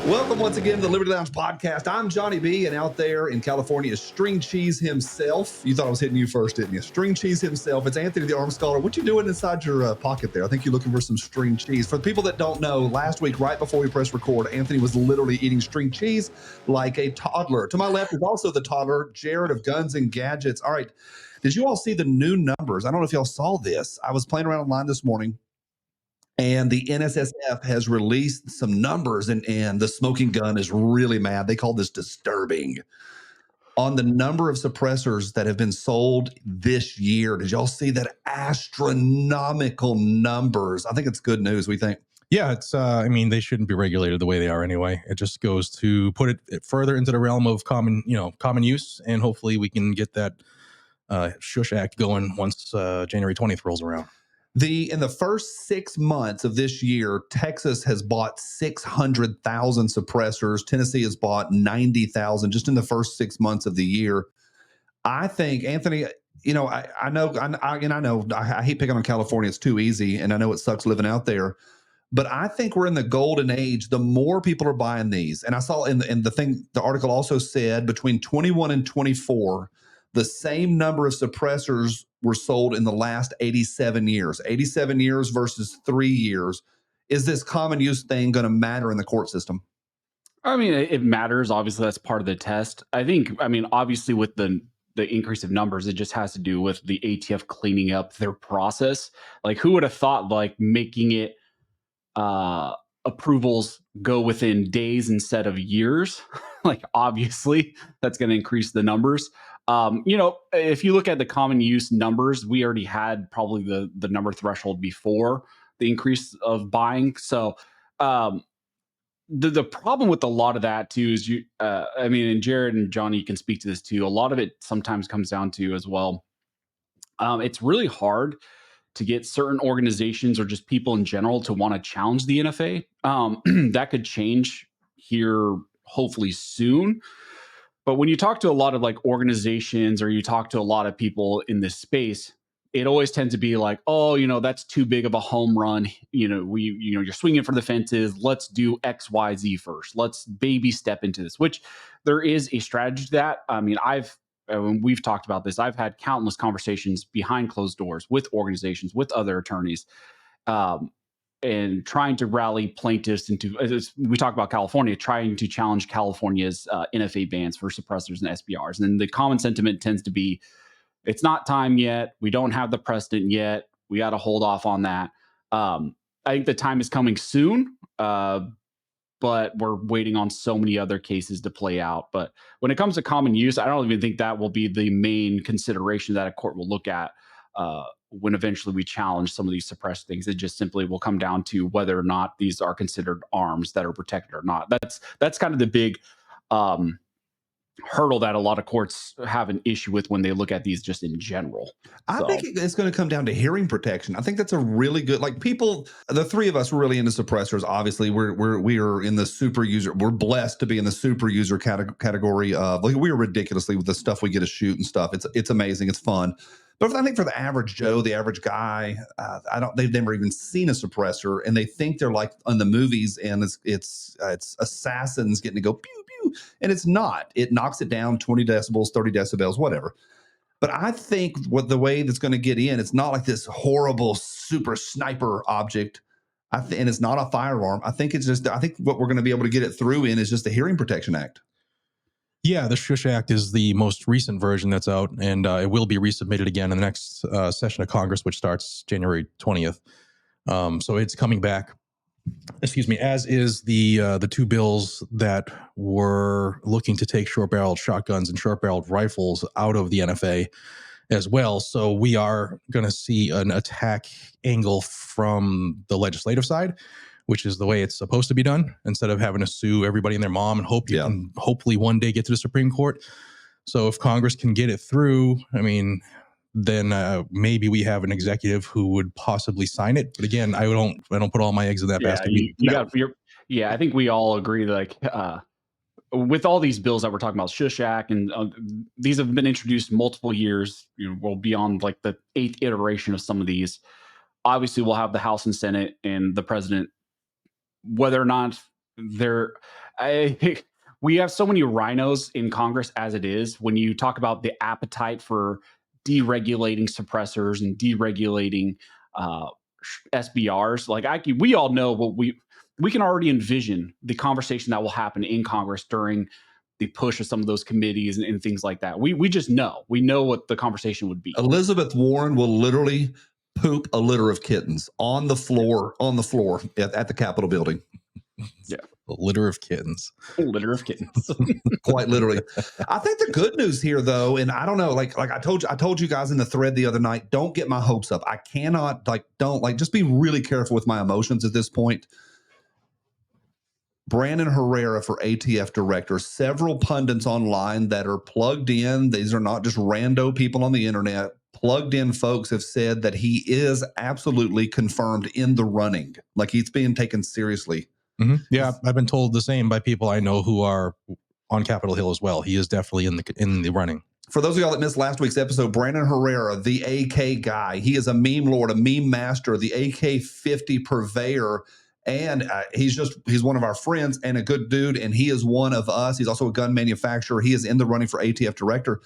Welcome once again to the Liberty Lounge podcast. I'm Johnny B, and out there in California is String Cheese himself. You thought I was hitting you first, didn't you? String Cheese himself. It's Anthony the Arm Scholar. What you doing inside your pocket there? I think you're looking for some string cheese. For the people that don't know, last week, right before we pressed record, Anthony was literally eating string cheese like a toddler. To my left is also the toddler, Jared of Guns and Gadgets. All right. Did you all see the new numbers? I don't know if y'all saw this. I was playing around online this morning, and the NSSF has released some numbers, and the smoking gun is really mad. They call this disturbing. On the number of suppressors that have been sold this year, did y'all see that astronomical numbers? I think it's good news, we think. Yeah, it's. I mean, they shouldn't be regulated the way they are anyway. It just goes to put it further into the realm of common use, and hopefully we can get that Shush Act going once January 20th rolls around. In the first 6 months of this year, Texas has bought 600,000 suppressors. Tennessee has bought 90,000 just in the first 6 months of the year. I think, Anthony, I know I hate picking on California. It's too easy, and I know it sucks living out there. But I think we're in the golden age. The more people are buying these, and I saw the article also said between 21 and 24, the same number of suppressors were sold in the last 87 years. 87 years versus 3 years. Is this common use thing going to matter in the court system? I mean, it matters. Obviously, that's part of the test. Obviously, with the increase of numbers, it just has to do with the ATF cleaning up their process. Like, who would have thought, like, making it approvals go within days instead of years? Like, obviously, that's going to increase the numbers. If you look at the common use numbers, we already had probably the number threshold before the increase of buying. So the problem with a lot of that too is and Jared and Johnny can speak to this too. A lot of it sometimes comes down to as well. It's really hard to get certain organizations or just people in general to want to challenge the NFA. That could change here hopefully soon. But when you talk to a lot of like organizations, or you talk to a lot of people in this space, it always tends to be like, oh, that's too big of a home run. You're swinging for the fences. Let's do X, Y, Z first. Let's baby step into this, which there is a strategy to that. I mean, we've talked about this. I've had countless conversations behind closed doors with organizations, with other attorneys, and trying to rally plaintiffs into, as we talk about California, trying to challenge California's NFA bans for suppressors and SBRs. And the common sentiment tends to be, it's not time yet. We don't have the precedent yet. We got to hold off on that. I think the time is coming soon, but we're waiting on so many other cases to play out. But when it comes to common use, I don't even think that will be the main consideration that a court will look at when eventually we challenge some of these suppressed things. It just simply will come down to whether or not these are considered arms that are protected or not. That's kind of the big hurdle that a lot of courts have an issue with when they look at these just in general. I think it's going to come down to hearing protection. I think that's a really good, like, people, the three of us were really into suppressors. Obviously we are in the super user. We're blessed to be in the super user category of, like, we are ridiculously with the stuff we get to shoot and stuff. It's amazing. It's fun. But I think for the average Joe, the average guy, they've never even seen a suppressor, and they think they're like on the movies, and it's assassins getting to go pew pew, and it's not. It knocks it down 20 decibels, 30 decibels, whatever. But I think the way that's going to get in, it's not like this horrible super sniper object, and it's not a firearm. I think what we're going to be able to get it through in is just the Hearing Protection Act. Yeah, the Shush Act is the most recent version that's out, and it will be resubmitted again in the next session of Congress, which starts January 20th. So it's coming back. Excuse me, as is the two bills that were looking to take short-barreled shotguns and short-barreled rifles out of the NFA as well. So we are going to see an attack angle from the legislative side, which is the way it's supposed to be done, instead of having to sue everybody and their mom and hope you can hopefully one day get to the Supreme Court. So if Congress can get it through, I mean, then maybe we have an executive who would possibly sign it. But again, I don't put all my eggs in that basket. I think we all agree, like, with all these bills that we're talking about, Shush Act, and these have been introduced multiple years, well beyond like the 8th iteration of some of these. Obviously, we'll have the House and Senate, and the president, whether or not they're, we have so many rhinos in Congress as it is. When you talk about the appetite for deregulating suppressors and deregulating SBRs, like we all know what we can already envision the conversation that will happen in Congress during the push of some of those committees and things like that. We just know. We know what the conversation would be. Elizabeth Warren will literally poop a litter of kittens on the floor at the Capitol building. Yeah. A litter of kittens. A litter of kittens. Quite literally. I think the good news here, though, and I don't know, like I told you guys in the thread the other night, don't get my hopes up. I cannot, just be really careful with my emotions at this point. Brandon Herrera for ATF director, several pundits online that are plugged in. These are not just rando people on the internet. Plugged in folks have said that he is absolutely confirmed in the running. Like he's being taken seriously. Mm-hmm. Yeah, I've been told the same by people I know who are on Capitol Hill as well. He is definitely in the running. For those of y'all that missed last week's episode, Brandon Herrera, the AK guy, he is a meme lord, a meme master, the AK-50 purveyor. And he's one of our friends and a good dude. And he is one of us. He's also a gun manufacturer. He is in the running for ATF director.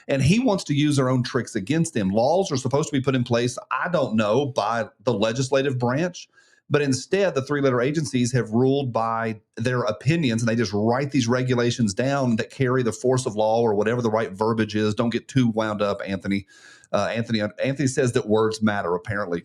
And he wants to use their own tricks against them. Laws are supposed to be put in place, I don't know, by the legislative branch. But instead, the three-letter agencies have ruled by their opinions, and they just write these regulations down that carry the force of law or whatever the right verbiage is. Don't get too wound up, Anthony. Anthony says that words matter, apparently.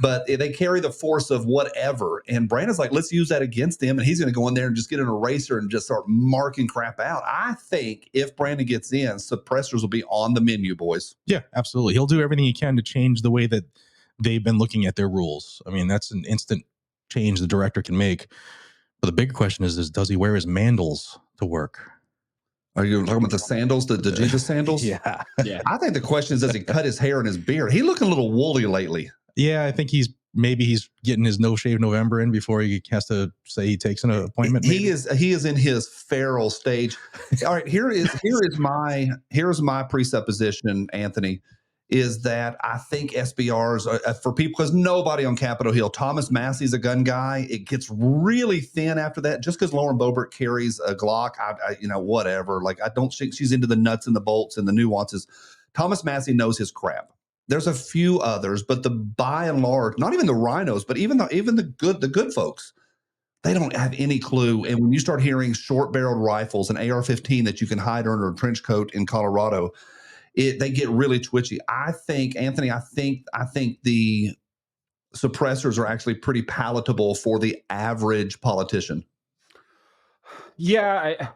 But they carry the force of whatever. And Brandon's like, let's use that against them. And he's going to go in there and just get an eraser and just start marking crap out. I think if Brandon gets in, suppressors will be on the menu, boys. Yeah, absolutely. He'll do everything he can to change the way that they've been looking at their rules. I mean, that's an instant change the director can make. But the big question is does he wear his mandals to work? Are you talking about the sandals, the Jesus sandals? Yeah. I think the question is, does he cut his hair and his beard? He's looking a little woolly lately. Yeah, I think he's getting his no shave November in before he has to say he takes an appointment. He is in his feral stage. All right, here's my presupposition, Anthony, is that I think SBRs are, for people, because nobody on Capitol Hill, Thomas Massey's a gun guy. It gets really thin after that. Just because Lauren Boebert carries a Glock, I whatever. Like I don't think she's into the nuts and the bolts and the nuances. Thomas Massey knows his crap. There's a few others, but by and large, not even the rhinos, but even the good folks, they don't have any clue. And when you start hearing short-barreled rifles and AR-15 that you can hide under a trench coat in Colorado, they get really twitchy. I think, Anthony, I think the suppressors are actually pretty palatable for the average politician. Yeah,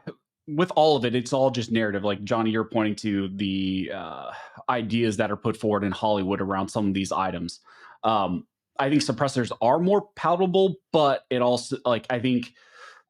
with all of it, it's all just narrative. Like Johnny, you're pointing to the ideas that are put forward in Hollywood around some of these items. I think suppressors are more palatable, but it also, like, I think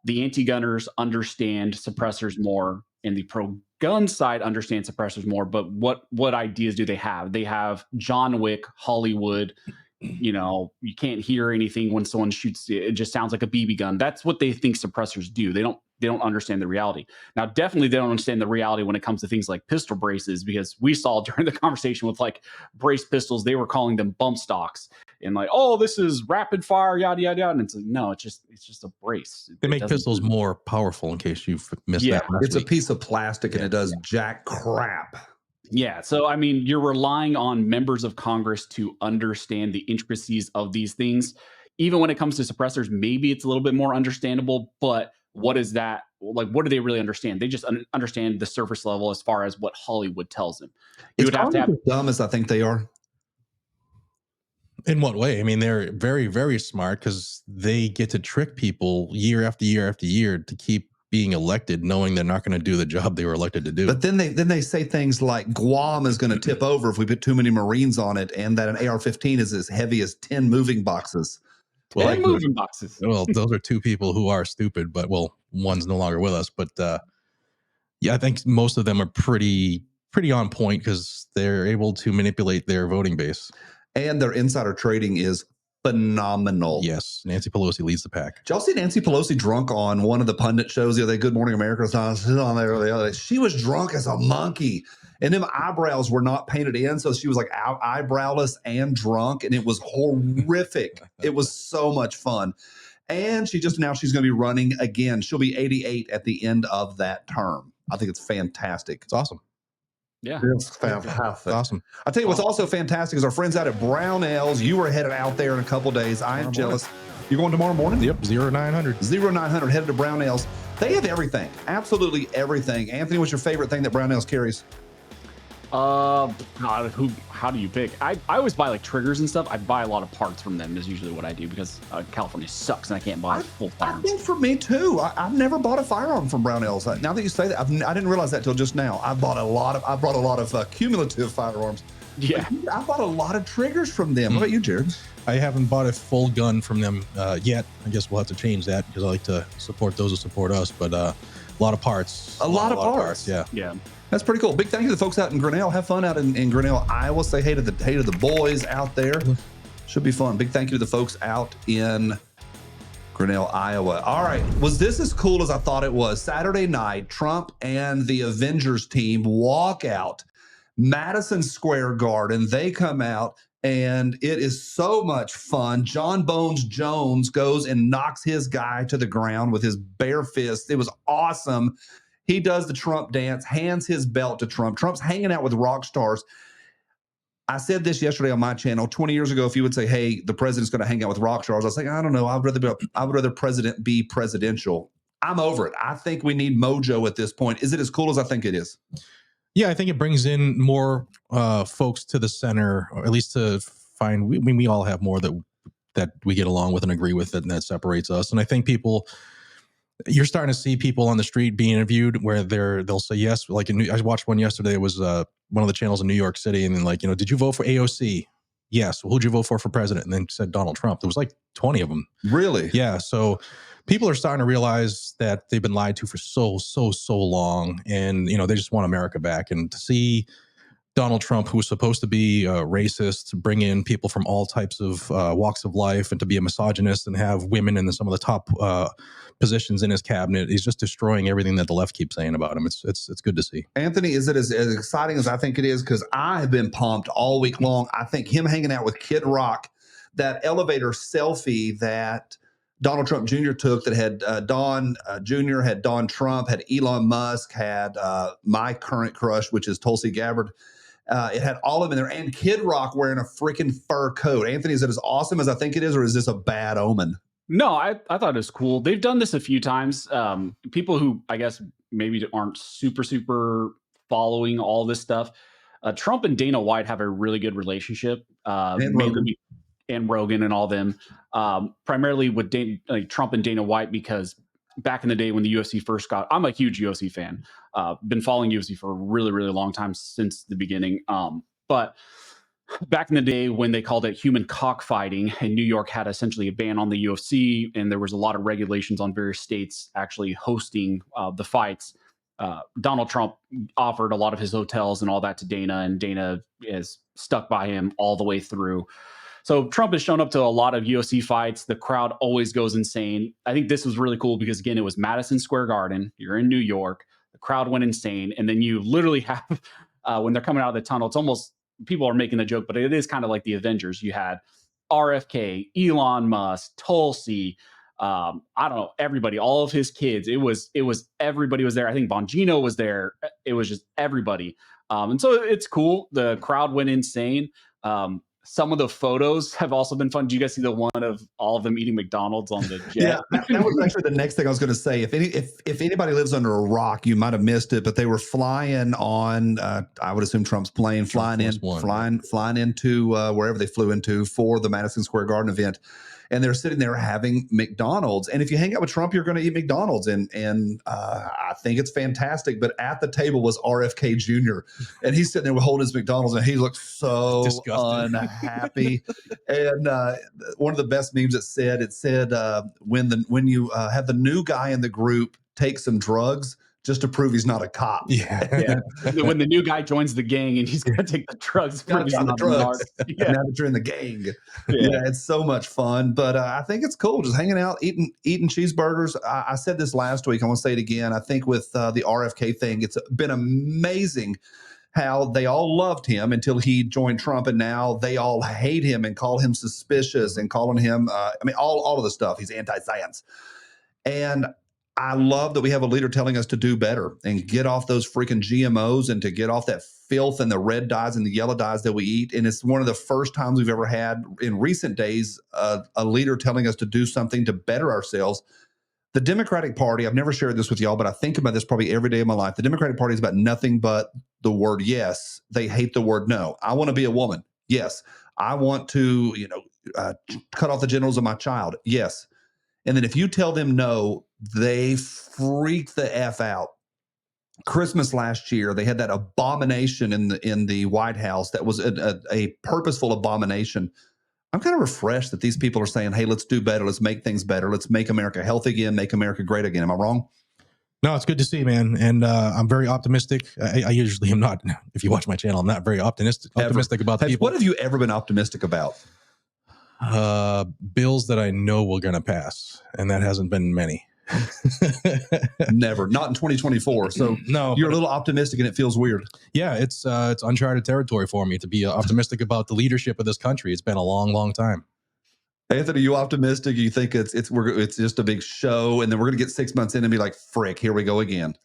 the anti-gunners understand suppressors more, and the pro-gun side understands suppressors more. But what ideas do they have? They have John Wick, Hollywood. You know, you can't hear anything when someone shoots. It just sounds like a BB gun. That's what they think suppressors do. They don't understand the reality. Now, definitely they don't understand the reality when it comes to things like pistol braces, because we saw during the conversation with like brace pistols, they were calling them bump stocks and like, oh, this is rapid fire, yada, yada, yada. And it's like, no, it's just a brace. They make pistols more powerful, in case you've missed that. It's a piece of plastic and it does jack crap. Yeah. So, I mean, you're relying on members of Congress to understand the intricacies of these things. Even when it comes to suppressors, maybe it's a little bit more understandable, but what is that? Like, what do they really understand? They just understand the surface level as far as what Hollywood tells them. You would have to have as dumb as I think they are. In what way? I mean, they're very, very smart because they get to trick people year after year after year to keep being elected, knowing they're not going to do the job they were elected to do. But then they say things like Guam is going to tip over if we put too many Marines on it, and that an AR-15 is as heavy as 10 moving boxes. Well, moving boxes. Well, those are two people who are stupid, but one's no longer with us. But yeah, I think most of them are pretty on point because they're able to manipulate their voting base. And their insider trading is phenomenal. Yes, Nancy Pelosi leads the pack. Did y'all see Nancy Pelosi drunk on one of the pundit shows the other day, Good Morning America? I was on there the other day. She was drunk as a monkey, and them eyebrows were not painted in, so she was like eyebrowless and drunk, and it was horrific. It was so much fun. And she just announced she's going to be running again. She'll be 88 at the end of that term. I think it's fantastic. It's awesome. Yeah. It's fantastic. It's awesome. I'll tell you what's also fantastic is our friends out at Brownells. You were headed out there in a couple days. I am jealous. You're going tomorrow morning? Yep, 0900. 0900 headed to Brownells. They have everything, absolutely everything. Anthony, what's your favorite thing that Brownells carries? God, how do you pick? I always buy like triggers and stuff. I buy a lot of parts from them is usually what I do because California sucks and I can't buy full I firearms. think for me too. I've never bought a firearm from Brownells. Now that you say that, I didn't realize that till just now. I brought a lot of cumulative firearms. Yeah. I bought a lot of triggers from them. What about you, Jared? I haven't bought a full gun from them yet. I guess we'll have to change that because I like to support those who support us. But a lot of parts. A lot of parts. Yeah. Yeah. That's pretty cool. Big thank you to the folks out in Grinnell. Have fun out in Grinnell, Iowa. Say hey to the boys out there. Should be fun. Big thank you to the folks out in Grinnell, Iowa. All right. Was this as cool as I thought it was? Saturday night, Trump and the Avengers team walk out Madison Square Garden. They come out and it is so much fun. John Bones Jones goes and knocks his guy to the ground with his bare fist. It was awesome. He does the Trump dance, hands his belt to Trump. Trump's hanging out with rock stars. I said this yesterday on my channel. 20 years ago, if you would say, hey, the president's going to hang out with rock stars, I was like, I don't know. I would rather president be presidential. I'm over it. I think we need mojo at this point. Is it as cool as I think it is? Yeah, I think it brings in more folks to the center, or at least to find, we all have more that we get along with and agree with and that separates us. And I think you're starting to see people on the street being interviewed where they'll say yes. Like I watched one yesterday. It was one of the channels in New York City, and then did you vote for AOC? Yes. Well, who'd you vote for president? And then said Donald Trump. There was like 20 of them. Really? Yeah. So people are starting to realize that they've been lied to for so long, and they just want America back. And to see Donald Trump, who was supposed to be racist, bring in people from all types of walks of life, and to be a misogynist and have women in some of the top positions in his cabinet, he's just destroying everything that the left keeps saying about him. It's good to see. Anthony, is it as exciting as I think it is? Because I have been pumped all week long. I think him hanging out with Kid Rock, that elevator selfie that Donald Trump Jr. took that had Don Jr., had Don Trump, had Elon Musk, had my current crush, which is Tulsi Gabbard. It had all of them in there, and Kid Rock wearing a freaking fur coat. Anthony, is it as awesome as I think it is, or is this a bad omen? No, I thought it was cool. They've done this a few times. People who I guess maybe aren't super following all this stuff. Trump and Dana White have a really good relationship. And Rogan and all them. Primarily with Trump and Dana White, because back in the day when the UFC first I'm a huge UFC fan. Been following UFC for a really long time, since the beginning. But back in the day when they called it human cockfighting, and New York had essentially a ban on the UFC, and there was a lot of regulations on various states actually hosting the fights. Donald Trump offered a lot of his hotels and all that to Dana, and Dana is stuck by him all the way through. So Trump has shown up to a lot of UFC fights. The crowd always goes insane. I think this was really cool because, again, it was Madison Square Garden. You're in New York. The crowd went insane. And then you literally have, when they're coming out of the tunnel, it's almost, people are making the joke, but it is kind of like the Avengers. You had RFK, Elon Musk, Tulsi, I don't know, everybody, all of his kids. It was everybody was there. I think Bongino was there. It was just everybody. And so it's cool. The crowd went insane. Some of the photos have also been fun. Do you guys see the one of all of them eating McDonald's on the jet? Yeah, that was actually the next thing I was going to say. If anybody lives under a rock, you might have missed it, but they were flying on, I would assume Trump's plane, flying into wherever they flew into for the Madison Square Garden event. And they're sitting there having McDonald's. And if you hang out with Trump, you're going to eat McDonald's. And I think it's fantastic. But at the table was RFK Jr. And he's sitting there holding his McDonald's, and he looked so unhappy. And one of the best memes it said, when you have the new guy in the group take some drugs, just to prove he's not a cop. Yeah. When the new guy joins the gang and he's going to take the drugs. Now that you're in the gang. Yeah, it's so much fun. But I think it's cool just hanging out, eating cheeseburgers. I said this last week. I want to say it again. I think with the RFK thing, it's been amazing how they all loved him until he joined Trump, and now they all hate him and call him suspicious and calling him, all of the stuff. He's anti-science. And I love that we have a leader telling us to do better and get off those freaking GMOs and to get off that filth and the red dyes and the yellow dyes that we eat. And it's one of the first times we've ever had in recent days a leader telling us to do something to better ourselves. The Democratic Party, I've never shared this with y'all, but I think about this probably every day of my life. The Democratic Party is about nothing but the word yes. They hate the word no. I want to be a woman. Yes. I want to, cut off the genitals of my child. Yes. And then if you tell them no, they freak the F out. Christmas last year, they had that abomination in the White House that was a purposeful abomination. I'm kind of refreshed that these people are saying, hey, let's do better. Let's make things better. Let's make America healthy again, make America great again. Am I wrong? No, it's good to see, man. And I'm very optimistic. I usually am not. If you watch my channel, I'm not very optimistic about people. What have you ever been optimistic about? Bills that I know we're going to pass. And that hasn't been many. Never. Not in 2024. So no, you're a little optimistic and it feels weird. Yeah, it's uncharted territory for me to be optimistic about the leadership of this country. It's been a long, long time. Anthony, you optimistic? You think it's just a big show, and then we're going to get 6 months in and be like, frick, here we go again?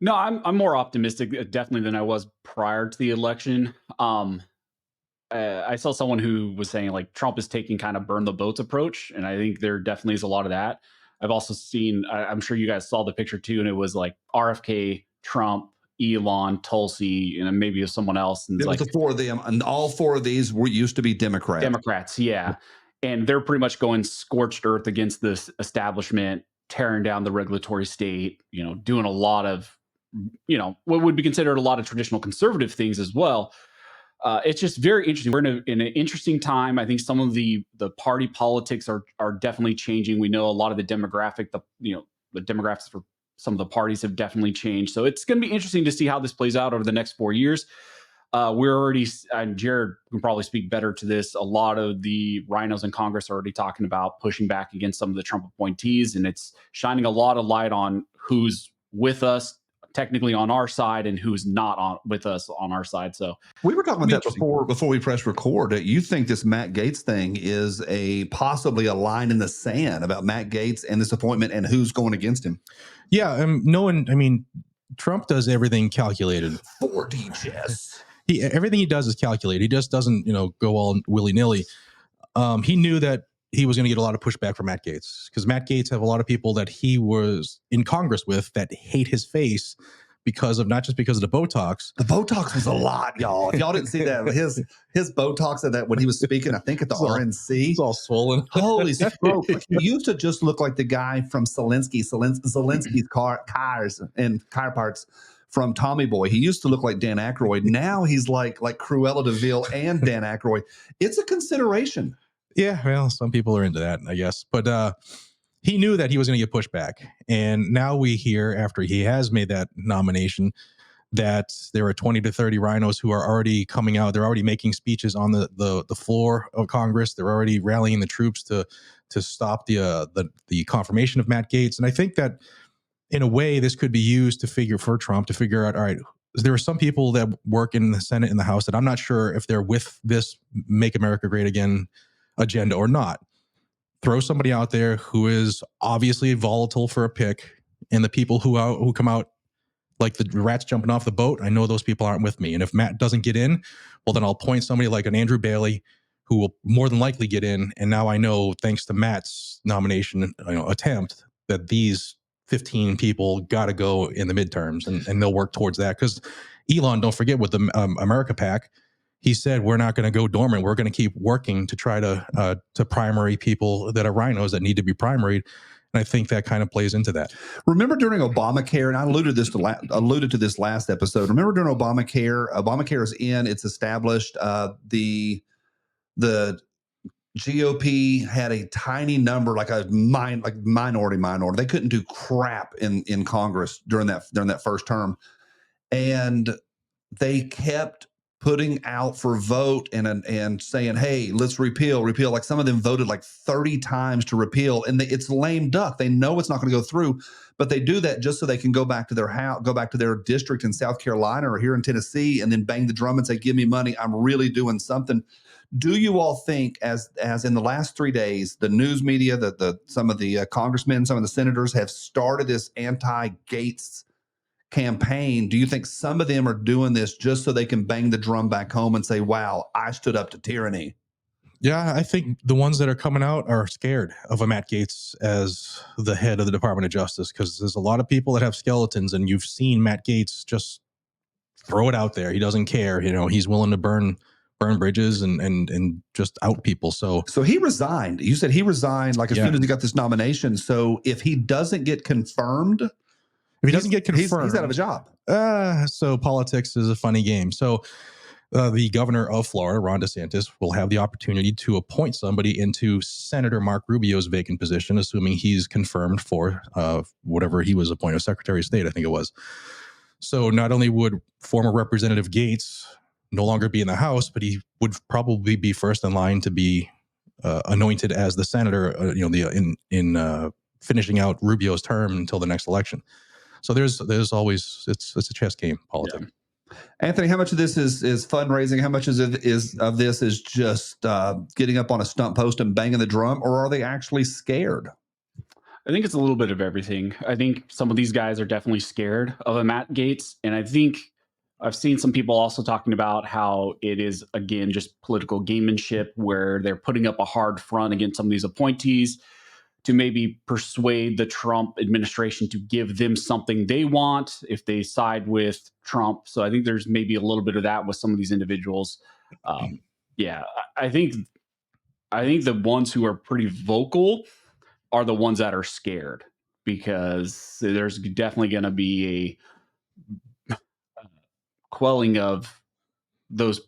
No, I'm more optimistic definitely than I was prior to the election. I saw someone who was saying like Trump is taking kind of burn the boats approach, and I think there definitely is a lot of that. I've also seen, I'm sure you guys saw the picture too, and it was like RFK, Trump, Elon, Tulsi, and maybe it was someone else. And it was the four of them, and all four of these used to be Democrats, yeah. And they're pretty much going scorched earth against this establishment, tearing down the regulatory state, doing a lot of, what would be considered a lot of traditional conservative things as well. It's just very interesting. We're in an interesting time. I think some of the party politics are definitely changing. We know a lot of the demographic, the demographics for some of the parties have definitely changed. So it's going to be interesting to see how this plays out over the next 4 years. We're already, and Jared can probably speak better to this, a lot of the rhinos in Congress are already talking about pushing back against some of the Trump appointees, and it's shining a lot of light on who's with us technically on our side and who's not with us on our side. So we were talking about that before we press record. You think this Matt Gaetz thing is possibly a line in the sand about Matt Gaetz and this appointment and who's going against him? Yeah, Trump does everything calculated. 4D chess. Everything he does is calculated. He just doesn't, go all willy-nilly. He knew that he was going to get a lot of pushback from Matt Gaetz because Matt Gaetz have a lot of people that he was in Congress with that hate his face not just because of the Botox. The Botox was a lot, y'all. If y'all didn't see that, his Botox that when he was speaking, I think at the RNC, it's all swollen. Holy stroke! He used to just look like the guy from Zelensky's cars and car parts from Tommy Boy. He used to look like Dan Aykroyd. Now he's like Cruella de Vil and Dan Aykroyd. It's a consideration. Yeah, well, some people are into that, I guess. But he knew that he was going to get pushback. And now we hear, after he has made that nomination, that there are 20 to 30 rhinos who are already coming out. They're already making speeches on the floor of Congress. They're already rallying the troops to stop the confirmation of Matt Gaetz. And I think that in a way, this could be used for Trump to figure out, all right, there are some people that work in the Senate and the House that I'm not sure if they're with this Make America Great Again agenda or not. Throw somebody out there who is obviously volatile for a pick, and the people who come out like the rats jumping off the boat, I know those people aren't with me. And if Matt doesn't get in, well, then I'll point somebody like an Andrew Bailey who will more than likely get in. And now I know, thanks to Matt's nomination attempt, that these 15 people got to go in the midterms, and they'll work towards that. Because Elon, don't forget, with the America PAC, he said, we're not going to go dormant. We're going to keep working to try to primary people that are rhinos that need to be primaried. And I think that kind of plays into that. Remember during Obamacare, and I alluded to this last episode. Remember during Obamacare is in, it's established. The GOP had a tiny number, like minority. They couldn't do crap in Congress during that first term, and they kept putting out for vote and saying, hey, let's repeal. Like some of them voted like 30 times to repeal, and it's lame duck. They know it's not going to go through, but they do that just so they can go back to their house, go back to their district in South Carolina or here in Tennessee, and then bang the drum and say, give me money. I'm really doing something. Do you all think, as in the last 3 days, the news media, some of the congressmen, some of the senators have started this anti-Gaetz campaign? Do you think some of them are doing this just so they can bang the drum back home and say, wow, I stood up to tyranny? Yeah, I think the ones that are coming out are scared of a Matt Gaetz as the head of the Department of Justice, because there's a lot of people that have skeletons, and you've seen Matt Gaetz just throw it out there. He doesn't care. He's willing to burn bridges and just out people. So he resigned. You said he resigned like as soon as he got this nomination. So if he doesn't get confirmed, he's out of a job. So politics is a funny game. So the governor of Florida, Ron DeSantis, will have the opportunity to appoint somebody into Senator Mark Rubio's vacant position, assuming he's confirmed for whatever he was appointed, Secretary of State, I think it was. So not only would former Representative Gaetz no longer be in the House, but he would probably be first in line to be anointed as the senator, in finishing out Rubio's term until the next election. So there's always, it's a chess game, politics. Yeah. Anthony, how much of this is fundraising? How much of this is just getting up on a stump post and banging the drum, or are they actually scared? I think it's a little bit of everything. I think some of these guys are definitely scared of a Matt Gaetz, and I think I've seen some people also talking about how it is, again, just political gamemanship, where they're putting up a hard front against some of these appointees to maybe persuade the Trump administration to give them something they want if they side with Trump. So I think there's maybe a little bit of that with some of these individuals. I think the ones who are pretty vocal are the ones that are scared, because there's definitely going to be a quelling of those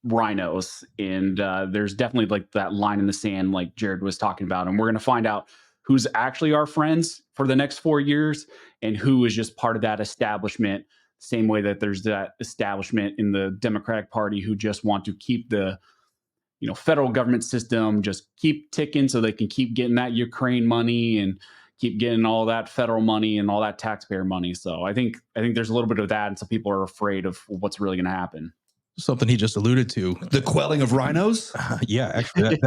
rhinos, and there's definitely like that line in the sand like Jared was talking about, and we're going to find out who's actually our friends for the next 4 years and who is just part of that establishment, same way that there's that establishment in the Democratic Party who just want to keep the federal government system just keep ticking so they can keep getting that Ukraine money and keep getting all that federal money and all that taxpayer money. So I think there's a little bit of that, and some people are afraid of what's really going to happen. Something he just alluded to, the quelling of rhinos. Yeah, actually,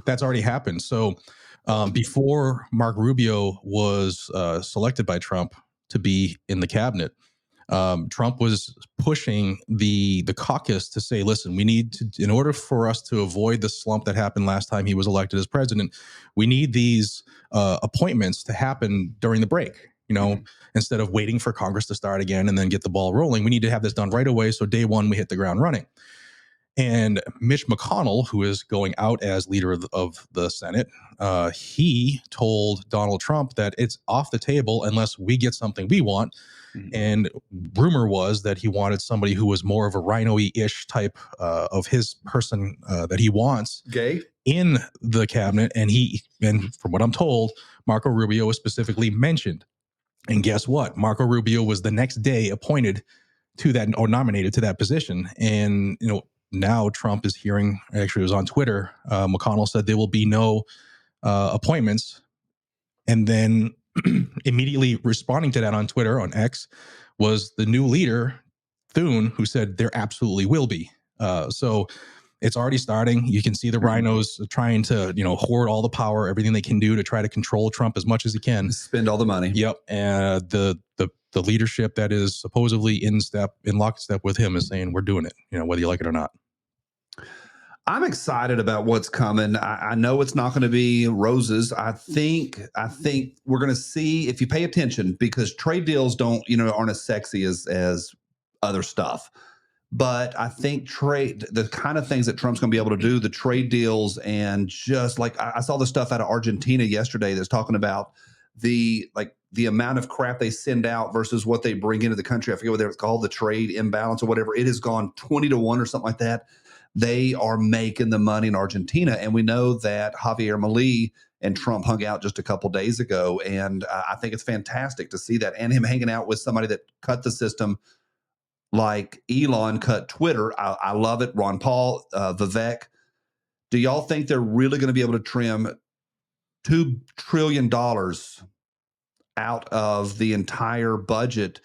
that's already happened. So before Mark Rubio was selected by Trump to be in the cabinet, Trump was pushing the caucus to say, listen, we need to, in order for us to avoid the slump that happened last time he was elected as president, we need these appointments to happen during the break. Instead of waiting for Congress to start again and then get the ball rolling, we need to have this done right away. So day one, we hit the ground running. And Mitch McConnell, who is going out as leader of the Senate, he told Donald Trump that it's off the table unless we get something we want. Mm-hmm. And rumor was that he wanted somebody who was more of a rhino-y-ish type of his person that he wants gay in the cabinet. And from what I'm told, Marco Rubio was specifically mentioned. And guess what? Marco Rubio was the next day appointed to that, or nominated to that position. And, now Trump is hearing, actually it was on Twitter, McConnell said there will be no appointments. And then immediately responding to that on Twitter, on X, was the new leader, Thune, who said there absolutely will be. So it's already starting. You can see the rhinos trying to, hoard all the power, everything they can do to try to control Trump as much as he can. Spend all the money. Yep. And the leadership that is supposedly in lockstep with him is saying, we're doing it, whether you like it or not. I'm excited about what's coming. I know it's not going to be roses. I think we're going to see, if you pay attention, because trade deals aren't as sexy as other stuff. But I think the kind of things that Trump's going to be able to do, the trade deals, and just like I saw the stuff out of Argentina yesterday that's talking about the amount of crap they send out versus what they bring into the country. I forget what it's called, the trade imbalance or whatever. It has gone 20-1 or something like that. They are making the money in Argentina. And we know that Javier Milei and Trump hung out just a couple days ago. And I think it's fantastic to see that, and him hanging out with somebody that cut the system like Elon cut Twitter. I love it. Ron Paul, Vivek. Do y'all think they're really going to be able to trim $2 trillion out of the entire budget?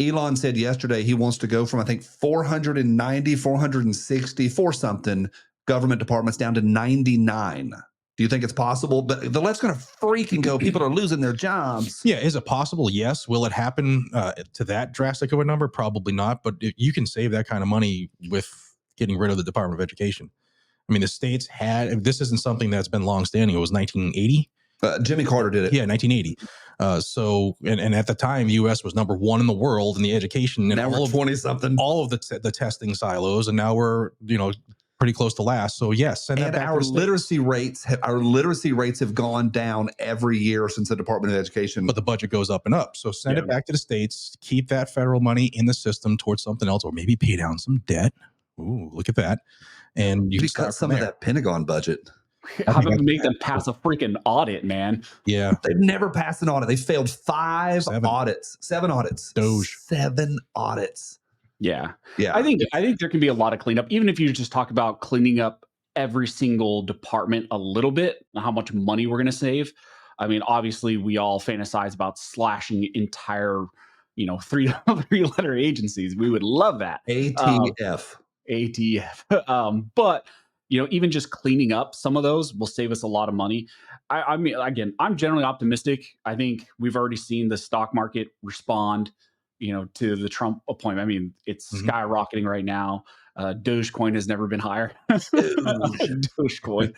Elon said yesterday he wants to go from, I think, 490, 464 something government departments down to 99. Do you think it's possible? But the left's going to freaking go. People are losing their jobs. Yeah, is it possible? Yes. Will it happen to that drastic of a number? Probably not. But you can save that kind of money with getting rid of the Department of Education. I mean, the states had, this isn't something that's been longstanding. It was 1980. Jimmy Carter did it. Yeah, 1980. So, and at the time, the U.S. was number one in the world in the education and now all we're of 20 something. All of the testing silos, and now we're pretty close to last. So yes, send that And back our to the literacy rates, have gone down every year since the Department of Education. but the budget goes up and up. So send it back to the states. Keep that federal money in the system towards something else, or maybe pay down some debt. Ooh, look at that! And you can cut some of that Pentagon budget. How to make them pass a freaking audit, man? Yeah, they've never passed an audit. They failed seven audits. DOGE. 7 audits. Yeah. Yeah. I think there can be a lot of cleanup, even if you just talk about cleaning up every single department a little bit, how much money we're going to save. I mean, obviously, we all fantasize about slashing entire, 3-letter agencies. We would love that. ATF. But even just cleaning up some of those will save us a lot of money. I mean, again, I'm generally optimistic. I think we've already seen the stock market respond, to the Trump appointment. I mean, it's skyrocketing right now. Dogecoin has never been higher. Dogecoin.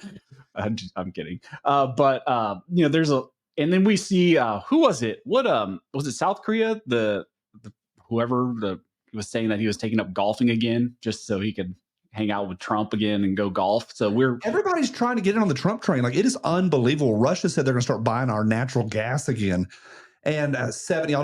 I'm kidding. But there's and then we see who was it? What was it? South Korea? The whoever was saying that he was taking up golfing again just so he could hang out with Trump again and go golf. So everybody's trying to get in on the Trump train. Like, it is unbelievable. Russia said they're going to start buying our natural gas again. And 70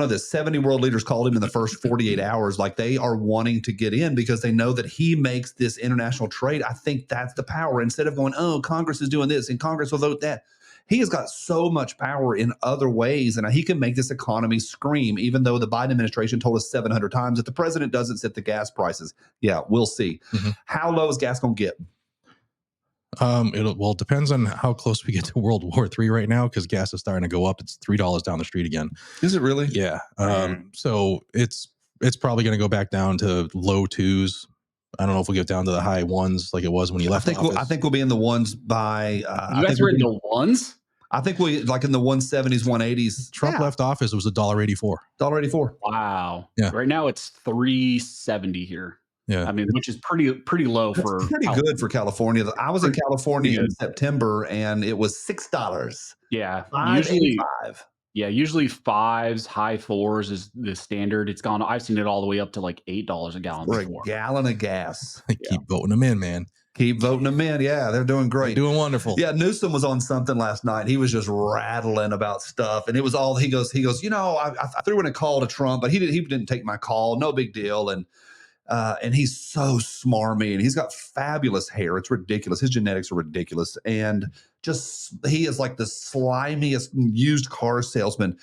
world leaders called him in the first 48 hours. Like, they are wanting to get in because they know that he makes this international trade. I think that's the power. Instead of going, oh, Congress is doing this and Congress will vote that. He has got so much power in other ways, and he can make this economy scream, even though the Biden administration told us 700 times that the president doesn't set the gas prices. Yeah, we'll see. How low is gas going to get? It depends on how close we get to World War III right now, because gas is starting to go up. It's $3 down the street again. Is it really? Yeah. So it's probably going to go back down to low 2s. I don't know if we'll get down to the high 1s like it was when you left. I think we'll be in the 1s by. You guys were in the 1s? I think we like in the 170s, 180s. Trump left office. It was $1.84. $1.84. Wow. Yeah. Right now it's $3.70 here. Yeah. I mean, which is pretty low for pretty good for California. I was in California in September and it was $6. Yeah. Usually 5s, high 4s is the standard. It's gone. I've seen it all the way up to like $8 a gallon. For a gallon of gas. Keep voting them in, man. Keep voting them in. Yeah, they're doing great. They're doing wonderful. Yeah, Newsom was on something last night. He was just rattling about stuff. And it was all, he goes, I threw in a call to Trump, but he didn't take my call. No big deal. And he's so smarmy and he's got fabulous hair. It's ridiculous. His genetics are ridiculous. And he is like the slimiest used car salesman.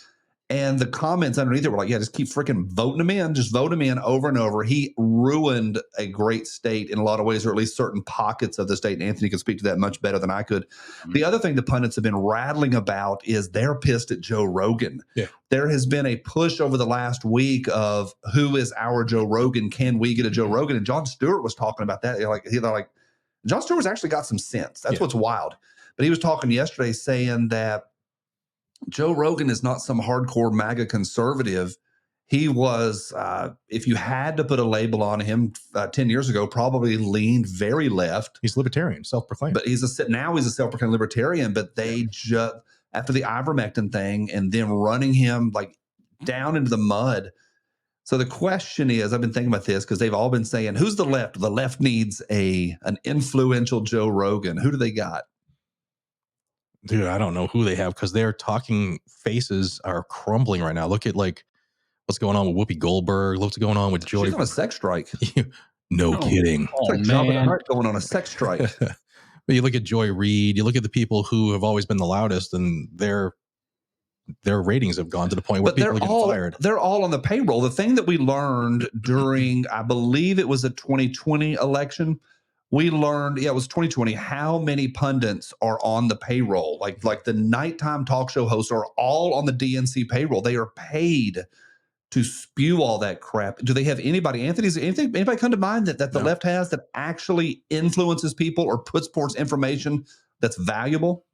And the comments underneath it were like, yeah, just keep freaking voting him in. Just vote him in over and over. He ruined a great state in a lot of ways, or at least certain pockets of the state. And Anthony could speak to that much better than I could. The other thing the pundits have been rattling about is they're pissed at Joe Rogan. Yeah. There has been a push over the last week of who is our Joe Rogan? Can we get a Joe Rogan? And Jon Stewart was talking about that. They're like, Jon Stewart's actually got some sense. That's what's wild. But he was talking yesterday saying that Joe Rogan is not some hardcore MAGA conservative. He was, if you had to put a label on him 10 years ago, probably leaned very left. He's libertarian, self-proclaimed. But now he's a self-proclaimed libertarian. But they just, after the ivermectin thing and them running him like down into the mud. So the question is, I've been thinking about this because they've all been saying, who's the left? The left needs an influential Joe Rogan. Who do they got? Dude, I don't know who they have because their talking faces are crumbling right now. Look at what's going on with Whoopi Goldberg. Look what's going on with Joy. She's on a sex strike. No kidding. It's like man. Going on a sex strike. But you look at Joy Reid. You look at the people who have always been the loudest, and they're their ratings have gone to the point where But people are getting fired. they're all on the payroll. The thing that we learned during, I believe it was the 2020 election, we learned, it was 2020, how many pundits are on the payroll. Like the nighttime talk show hosts are all on the DNC payroll. They are paid to spew all that crap. Do they have anybody, anybody come to mind that the left has that actually influences people or puts forth information that's valuable?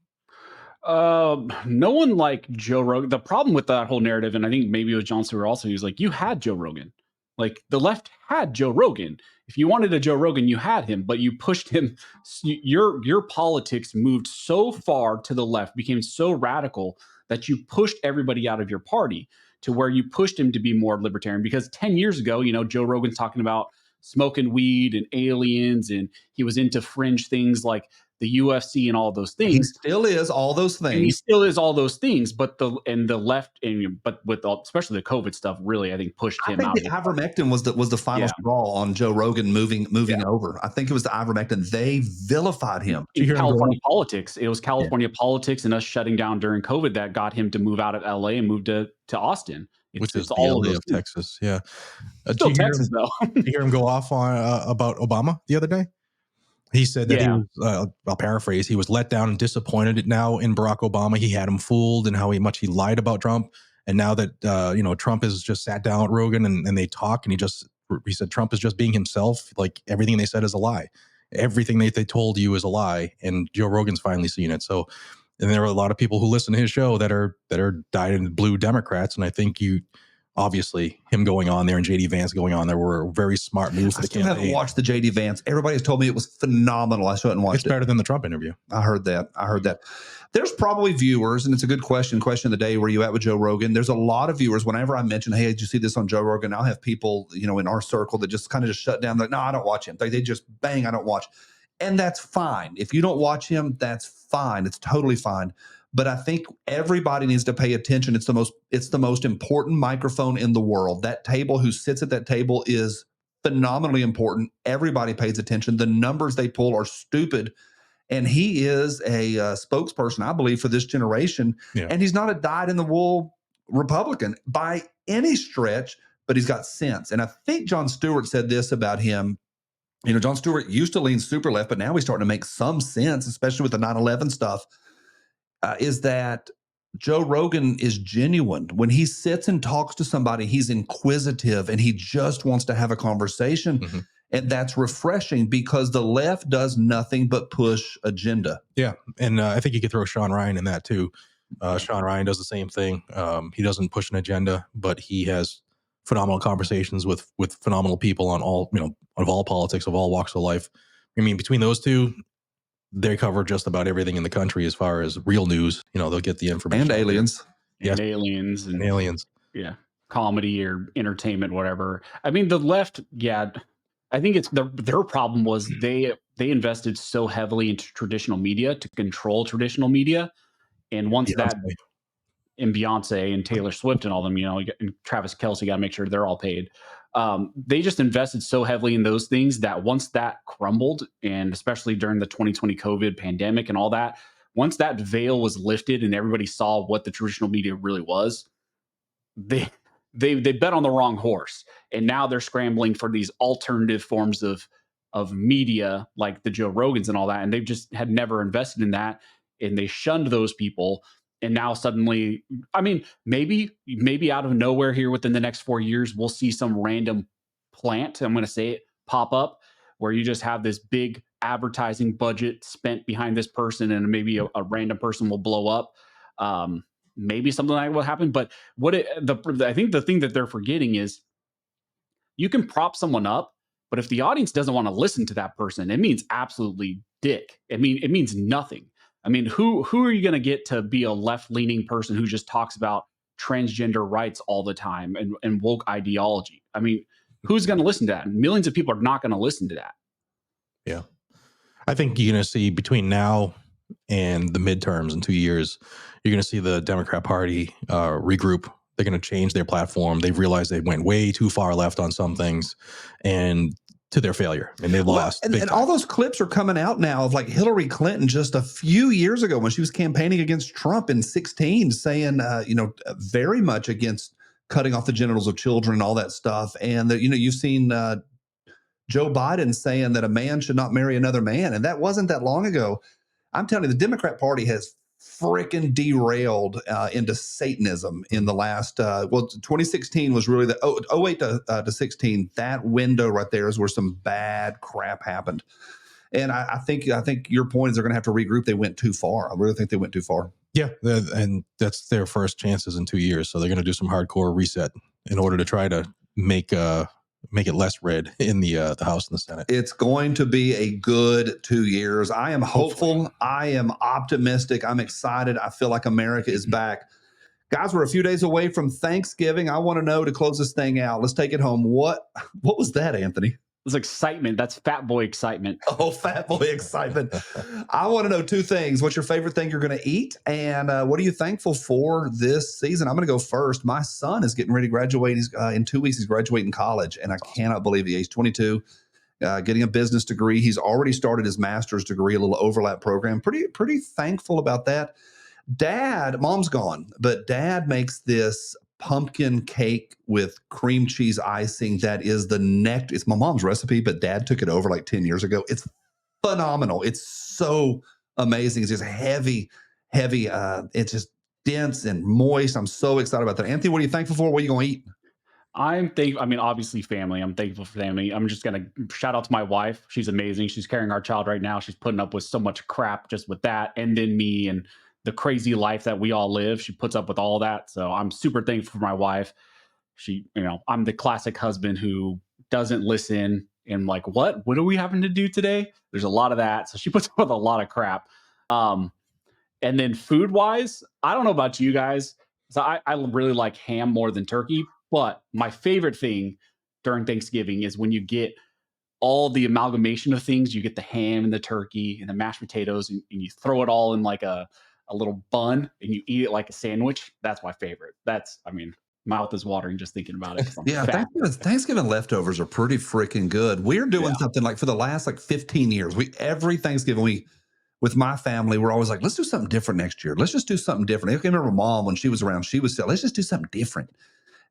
No one like Joe Rogan. The problem with that whole narrative, and I think maybe it was John Stewart also, he was like, you had Joe Rogan. Like the left had Joe Rogan. If you wanted a Joe Rogan, you had him, but you pushed him. Your politics moved so far to the left, became so radical that you pushed everybody out of your party to where you pushed him to be more libertarian. Because 10 years ago, Joe Rogan's talking about smoking weed and aliens, and he was into fringe things like the UFC and all those things. He still is all those things. And he still is all those things, but the left, but with especially the COVID stuff, really, I think pushed him out. I think the ivermectin was the final straw on Joe Rogan moving over. I think it was the ivermectin. They vilified him. In California politics, it was California politics and us shutting down during COVID that got him to move out of LA and move to Austin. Which is all of Texas. Yeah. Still Texas, though. Did you hear him go off on about Obama the other day? He said that he was, I'll paraphrase, he was let down and disappointed now in Barack Obama. He had him fooled and how much he lied about Trump. And now that, Trump has just sat down with Rogan and they talk, and he said Trump is just being himself. Like everything they said is a lie. Everything they told you is a lie. And Joe Rogan's finally seen it. So, and there are a lot of people who listen to his show that are dyed in blue Democrats. And I think obviously him going on there and JD Vance going on there were a very smart move for the campaign. I still haven't watched the JD Vance. Everybody has told me it was phenomenal. I still haven't watched it. It's better than the Trump interview. I heard that. There's probably viewers, and it's a good question of the day, where you at with Joe Rogan? There's a lot of viewers. Whenever I mention, hey, did you see this on Joe Rogan? I'll have people, in our circle that just kind of shut down. Like, no, I don't watch him. They just bang, I don't watch. And that's fine. If you don't watch him, that's fine. It's totally fine. But I think everybody needs to pay attention. It's the most important microphone in the world. That table, who sits at that table, is phenomenally important. Everybody pays attention. The numbers they pull are stupid. And he is a spokesperson, I believe, for this generation. Yeah. And he's not a dyed-in-the-wool Republican by any stretch, but he's got sense. And I think John Stewart said this about him. John Stewart used to lean super left, but now he's starting to make some sense, especially with the 9/11 stuff. Is that Joe Rogan is genuine. When he sits and talks to somebody, he's inquisitive and he just wants to have a conversation. Mm-hmm. And that's refreshing, because the left does nothing but push agenda. Yeah. And I think you could throw Sean Ryan in that too. Sean Ryan does the same thing. He doesn't push an agenda, but he has phenomenal conversations with phenomenal people on all, of all politics, of all walks of life. I mean, between those two, they cover just about everything in the country as far as real news. They'll get the information. And aliens. Yes. And aliens. And aliens. Yeah. Comedy or entertainment, whatever. I mean, the left, I think it's their problem was they invested so heavily into traditional media to control traditional media. And once and Beyonce and Taylor Swift and all them, and Travis Kelce, got to make sure they're all paid. They just invested so heavily in those things that once that crumbled, and especially during the 2020 COVID pandemic and all that, once that veil was lifted and everybody saw what the traditional media really was, they bet on the wrong horse. And now they're scrambling for these alternative forms of media like the Joe Rogans and all that. And they've just had never invested in that. And they shunned those people. And now suddenly, I mean, maybe out of nowhere here within the next 4 years, we'll see some random plant, I'm going to say it, pop up where you just have this big advertising budget spent behind this person, and maybe a random person will blow up. Maybe something like that will happen. But I think the thing that they're forgetting is you can prop someone up, but if the audience doesn't want to listen to that person, it means absolutely dick. I mean, it means nothing. I mean, who are you going to get to be a left-leaning person who just talks about transgender rights all the time and woke ideology? I mean, who's going to listen to that? Millions of people are not going to listen to that. Yeah. I think you're going to see between now and the midterms in 2 years, you're going to see the Democrat Party regroup. They're going to change their platform. They've realized they went way too far left on some things. And to their failure, and they lost. And all those clips are coming out now of like Hillary Clinton just a few years ago when she was campaigning against Trump in 2016, saying, very much against cutting off the genitals of children and all that stuff. And that, you've seen Joe Biden saying that a man should not marry another man, and that wasn't that long ago. I'm telling you, the Democrat Party has freaking derailed into Satanism in the last 2016 was really the 08 to 16. That window right there is where some bad crap happened. And I think your point is they're going to have to regroup. They went too far. I really think they went too far. Yeah, and that's their first chances in 2 years. So they're going to do some hardcore reset in order to try to make it less red in the House and the Senate. It's going to be a good 2 years. I am hopeful. Hopefully. I am optimistic. I'm excited. I feel like America is back. Guys, we're a few days away from Thanksgiving. I want to know, to close this thing out, let's take it home. What was that, Anthony? It's excitement. That's fat boy excitement. Oh, fat boy excitement. I want to know two things. What's your favorite thing you're going to eat? And what are you thankful for this season? I'm going to go first. My son is getting ready to graduate. In 2 weeks, he's graduating college. And I cannot believe it. He's 22, getting a business degree. He's already started his master's degree, a little overlap program. Pretty thankful about that. Mom's gone, but Dad makes this pumpkin cake with cream cheese icing that is it's my mom's recipe, but Dad took it over like 10 years ago. It's phenomenal. It's so amazing. It's just heavy. It's just dense and moist. I'm so excited about that. Anthony, what are you thankful for? What are you going to eat? Obviously family. I'm thankful for family. I'm just going to shout out to my wife. She's amazing. She's carrying our child right now. She's putting up with so much crap just with that. And then me and the crazy life that we all live. She puts up with all that. So I'm super thankful for my wife. I'm the classic husband who doesn't listen and like, what are we having to do today? There's a lot of that. So she puts up with a lot of crap. And then food wise, I don't know about you guys. So I really like ham more than turkey, but my favorite thing during Thanksgiving is when you get all the amalgamation of things. You get the ham and the turkey and the mashed potatoes and you throw it all in like a little bun and you eat it like a sandwich. That's my favorite. Mouth is watering just thinking about it. Yeah, Thanksgiving leftovers are pretty freaking good. We're doing something like for the last 15 years. Every Thanksgiving with my family, we're always like, let's do something different next year. Let's just do something different. I can remember Mom when she was around, she would say, let's just do something different.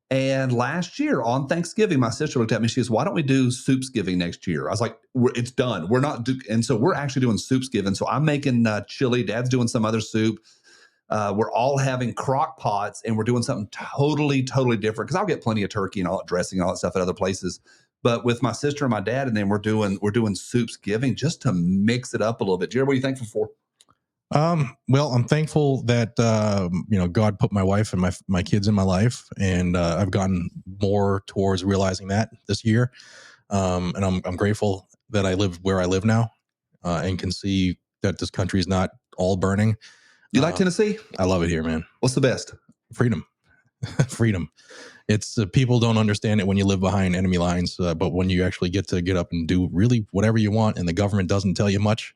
And last year on Thanksgiving, my sister looked at me. She goes, why don't we do Soupsgiving next year? I was like, it's done. We're not. And so we're actually doing Soupsgiving. So I'm making chili. Dad's doing some other soup. We're all having crock pots and we're doing something totally different. Because I'll get plenty of turkey and all that dressing and all that stuff at other places. But with my sister and my dad, and then we're doing Soupsgiving just to mix it up a little bit. Jared, what are you thankful for? Well, I'm thankful that, God put my wife and my kids in my life, and, I've gotten more towards realizing that this year. And I'm grateful that I live where I live now, and can see that this country is not all burning. You like Tennessee? I love it here, man. What's the best? Freedom. Freedom. It's people don't understand it when you live behind enemy lines. But when you actually get up and do really whatever you want and the government doesn't tell you much,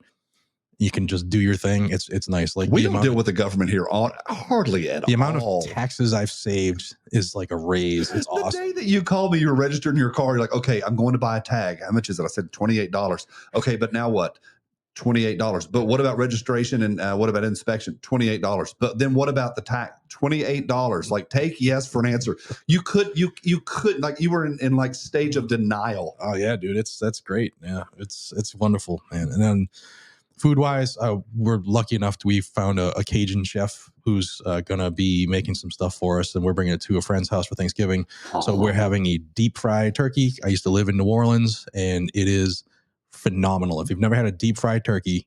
you can just do your thing. It's nice. Like we don't deal with the government here hardly at all. The amount of taxes I've saved is like a raise. It's awesome. The day that you called me, you were registering your car. You're like, okay, I'm going to buy a tag. How much is it? I said $28. Okay, but now what? $28. But what about registration and what about inspection? $28. But then what about the tax? $28. Like take yes for an answer. You could like you were in like stage of denial. Oh yeah, dude. That's great. Yeah, it's wonderful, man. And then food wise, we're lucky enough we found a Cajun chef who's going to be making some stuff for us, and we're bringing it to a friend's house for Thanksgiving. Oh. So we're having a deep fried turkey. I used to live in New Orleans, and it is phenomenal. If you've never had a deep fried turkey,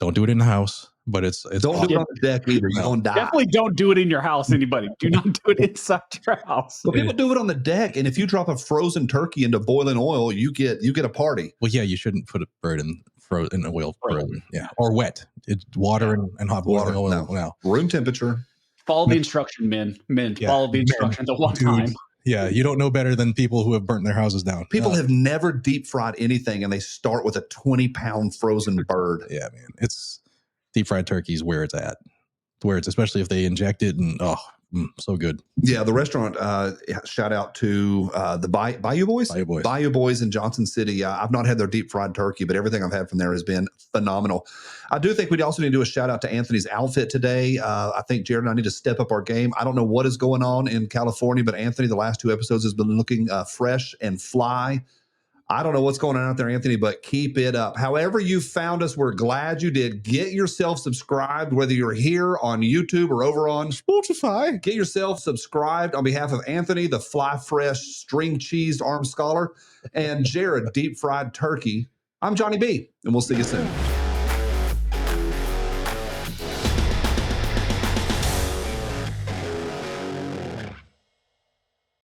don't do it in the house, but it's don't awesome. Do it on the deck either. You don't die. Definitely don't do it in your house. Anybody, do not do it inside your house. But people do it on the deck, and if you drop a frozen turkey into boiling oil, you get a party. Well, yeah, you shouldn't put a bird in oil, frozen, yeah, or wet. It's water and hot water. Oil. No. Room temperature. Follow the instruction, men. Yeah. Follow the instructions at one time. Yeah, you don't know better than people who have burnt their houses down. People have never deep fried anything, and they start with a 20-pound frozen bird. Yeah, man, it's deep fried turkey is where it's at. Where it's especially if they inject it, and So good. Yeah, the restaurant, shout out to the Bayou Boys? Bayou Boys in Johnson City. I've not had their deep fried turkey, but everything I've had from there has been phenomenal. I do think we also need to do a shout out to Anthony's outfit today. I think Jared and I need to step up our game. I don't know what is going on in California, but Anthony, the last 2 episodes has been looking fresh and fly. I don't know what's going on out there, Anthony, but keep it up. However you found us, we're glad you did. Get yourself subscribed, whether you're here on YouTube or over on Spotify. Get yourself subscribed on behalf of Anthony, the fly fresh string cheese arm scholar, and Jared, deep fried turkey. I'm Johnny B, and we'll see you soon.